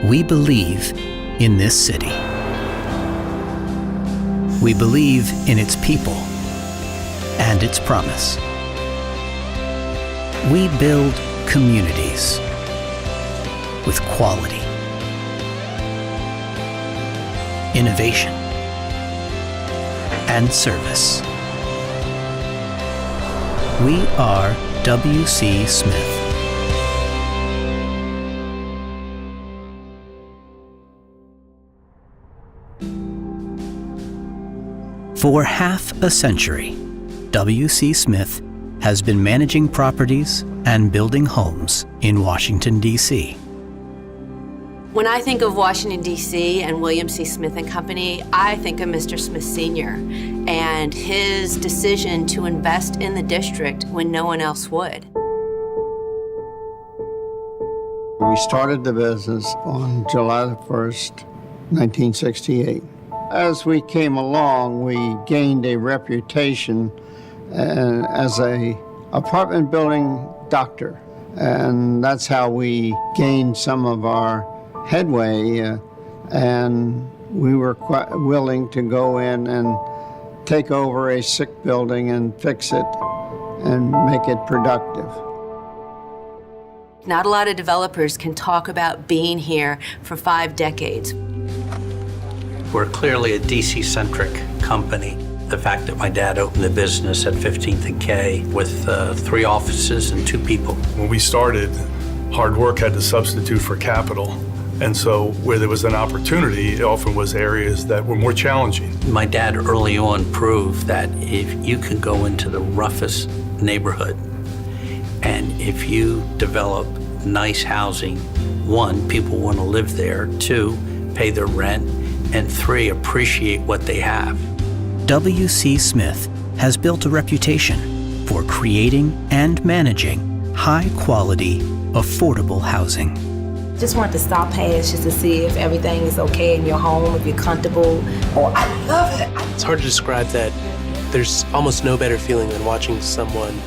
We believe in this city. We believe in its people and its promise. We build communities with quality, innovation, and service. We are W.C. Smith. For half a century, W.C. Smith has been managing properties and building homes in Washington, D.C. When I think of Washington, D.C. and William C. Smith and Company, I think of Mr. Smith Sr. and his decision to invest in the district when no one else would. We started the business on July the 1st, 1968. As we came along, we gained a reputation as an apartment building doctor. And that's how we gained some of our headway, and we were quite willing to go in and take over a sick building and fix it and make it productive. Not a lot of developers can talk about being here for 5 decades. We're clearly a DC-centric company. The fact that my dad opened the business at 15th and K with 3 offices and 2 people. When we started, hard work had to substitute for capital. And so where there was an opportunity, it often was areas that were more challenging. My dad early on proved that if you can go into the roughest neighborhood and if you develop nice housing, 1, people want to live there, 2, pay their rent, and 3, appreciate what they have. W.C. Smith has built a reputation for creating and managing high-quality, affordable housing. Just want to stop past just to see if everything is okay in your home, if you're comfortable. Oh, I love it. It's hard to describe that. There's almost no better feeling than watching someone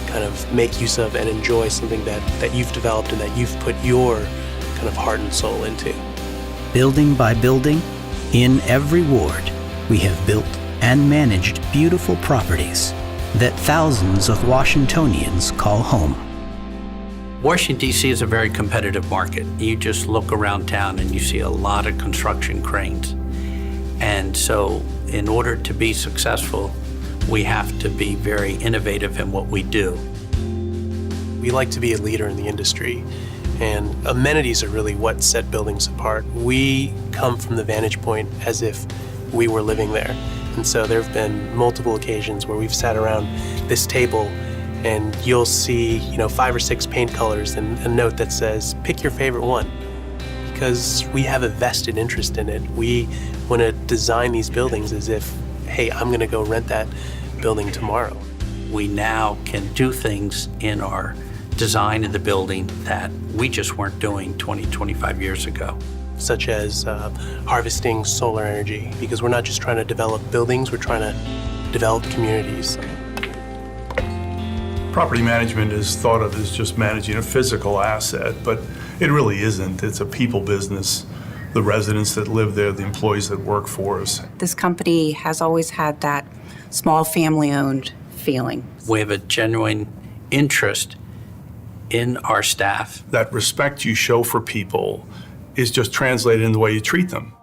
kind of make use of and enjoy something that you've developed and that you've put your kind of heart and soul into. Building by building, in every ward, we have built and managed beautiful properties that thousands of Washingtonians call home. Washington, D.C. is a very competitive market. You just look around town and you see a lot of construction cranes. And so in order to be successful, we have to be very innovative in what we do. We like to be a leader in the industry, and amenities are really what set buildings apart. We come from the vantage point as if we were living there. And so there have been multiple occasions where we've sat around this table and you'll see, 5 or 6 paint colors and a note that says, pick your favorite one. Because we have a vested interest in it. We want to design these buildings as if, hey, I'm going to go rent that building tomorrow. We now can do things in our design of the building that we just weren't doing 20, 25 years ago. Such as harvesting solar energy, because we're not just trying to develop buildings, we're trying to develop communities. Property management is thought of as just managing a physical asset, but it really isn't. It's a people business. The residents that live there, the employees that work for us. This company has always had that small family-owned feeling. We have a genuine interest in our staff. That respect you show for people is just translated in the way you treat them.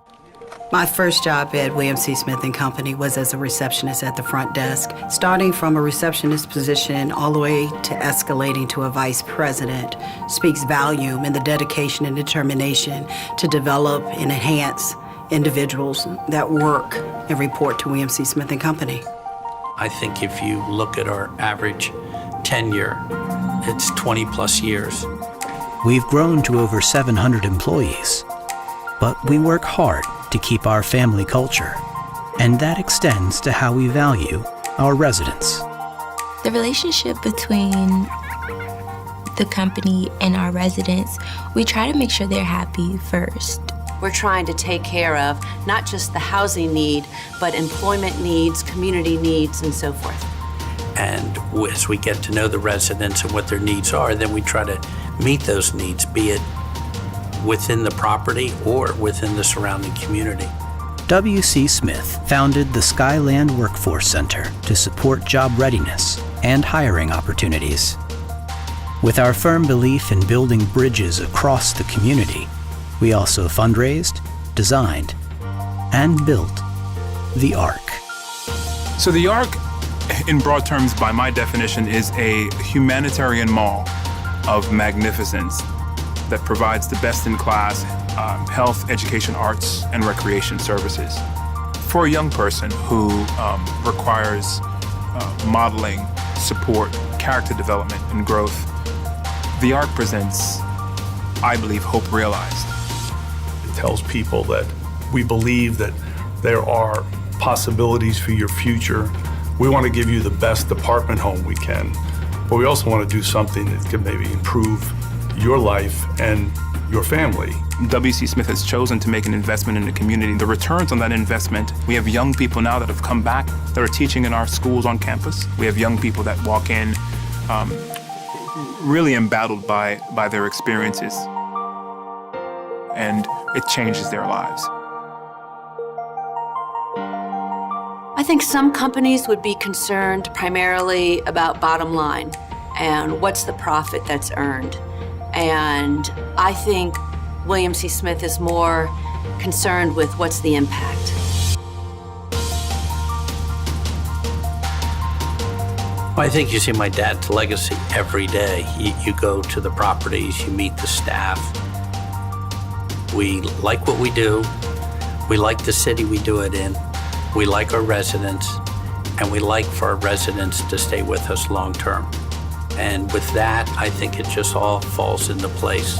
My first job at William C. Smith and Company was as a receptionist at the front desk. Starting from a receptionist position all the way to escalating to a vice president speaks volume in the dedication and determination to develop and enhance individuals that work and report to William C. Smith and Company. I think if you look at our average tenure, it's 20+ years. We've grown to over 700 employees, but we work hard to keep our family culture, and that extends to how we value our residents. The relationship between the company and our residents, we try to make sure they're happy first. We're trying to take care of not just the housing need, but employment needs, community needs, and so forth. And as we get to know the residents and what their needs are, then we try to meet those needs, be it within the property or within the surrounding community. W.C. Smith founded the Skyland Workforce Center to support job readiness and hiring opportunities. With our firm belief in building bridges across the community, we also fundraised, designed, and built the Arc. So the Arc, in broad terms, by my definition, is a humanitarian mall of magnificence that provides the best-in-class health, education, arts, and recreation services. For a young person who requires modeling, support, character development, and growth, the Arc presents, I believe, hope realized. It tells people that we believe that there are possibilities for your future. We want to give you the best apartment home we can, but we also want to do something that can maybe improve your life and your family. W.C. Smith has chosen to make an investment in the community. The returns on that investment, we have young people now that have come back that are teaching in our schools on campus. We have young people that walk in really embattled by their experiences, and it changes their lives. I think some companies would be concerned primarily about bottom line and what's the profit that's earned. And I think William C. Smith is more concerned with what's the impact. I think you see my dad's legacy every day. You go to the properties, you meet the staff. We like what we do. We like the city we do it in. We like our residents, and we like for our residents to stay with us long term. And with that, I think it just all falls into place.